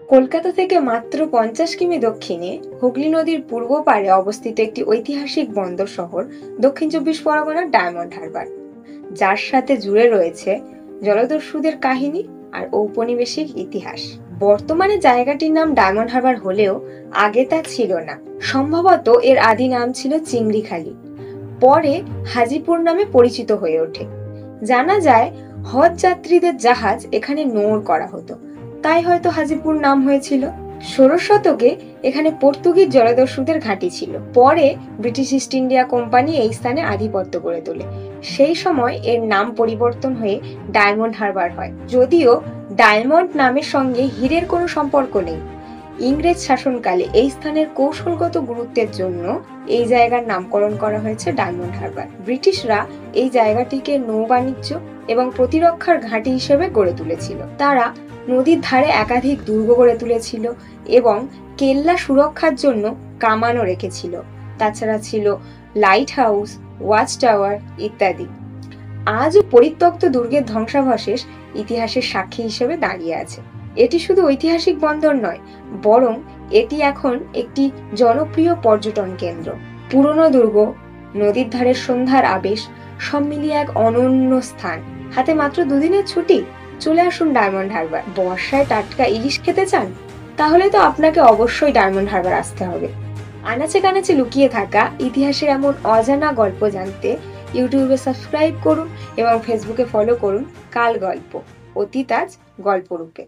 কলকাতা থেকে মাত্র 50 কিমি দক্ষিণে হুগলি নদীর পূর্ব পাড়ে অবস্থিত একটি ঐতিহাসিক বন্দর শহর দক্ষিণ 24 পরগনার ডায়মন্ড হারবার, যার সাথে জুড়ে রয়েছে জলদস্যুদের কাহিনী আর ঔপনিবেশিক ইতিহাস। বর্তমানে জায়গাটির নাম ডায়মন্ড হারবার হলেও আগে তা ছিল না। সম্ভবত এর আদি নাম ছিল চিংড়িখালি, পরে হাজিপুর নামে পরিচিত হয়ে ওঠে। জানা যায় হজ যাত্রীদের জাহাজ এখানে নোঙর করা হতো, তাই হয়তো হাজিপুর নাম হয়েছিল। 16 শতকে এখানে পর্তুগিজ জলদস্যুদের ঘাঁটি ছিল। পরে ব্রিটিশ ইস্ট ইন্ডিয়া কোম্পানি এই স্থানে আধিপত্য গড়ে তোলে। সেই সময় এর নাম পরিবর্তন হয়ে ডায়মন্ড হারবার হয়, যদিও ডায়মন্ড নামের সঙ্গে হীরের কোনো সম্পর্ক নেই। ইংরেজ শাসনকালে এই স্থানের কৌশলগত গুরুত্বের জন্য এই জায়গার নামকরণ করা হয়েছে ডায়মন্ড হারবার। ব্রিটিশরা এই জায়গাটিকে নৌবাণিজ্য এবং প্রতিরক্ষার ঘাঁটি হিসেবে গড়ে তুলেছিল। তারা নদীর ধারে একাধিক দুর্গ গড়ে তুলেছিল এবং কেল্লা সুরক্ষার জন্য কামানও রেখেছিল। তাছাড়া ছিল লাইট হাউস, ওয়াচ টাওয়ার ইত্যাদি। আজও পরিত্যক্ত দুর্গের ধ্বংসাবশেষ ইতিহাসের সাক্ষী হিসেবে দাঁড়িয়ে আছে। এটি শুধু ঐতিহাসিক বন্দর নয়, বরং এটি এখন একটি জনপ্রিয় পর্যটন কেন্দ্র। পুরনো দুর্গ, নদীর ধারের সন্ধ্যার আবেশ, সব মিলিয়ে এক অনন্য স্থান। হাতে মাত্র 2 দিনের ছুটি, চলে আসুন ডায়মন্ড হারবার। বর্ষায় টাটকা ইলিশ খেতে চান? তাহলে তো আপনাকে অবশ্যই ডায়মন্ড হারবার আসতে হবে। আনাচে কানাচে লুকিয়ে থাকা ইতিহাসের এমন অজানা গল্প জানতে ইউটিউবে সাবস্ক্রাইব করুন এবং ফেসবুকে ফলো করুন কাল গল্প, অতীত আজ গল্পরূপে।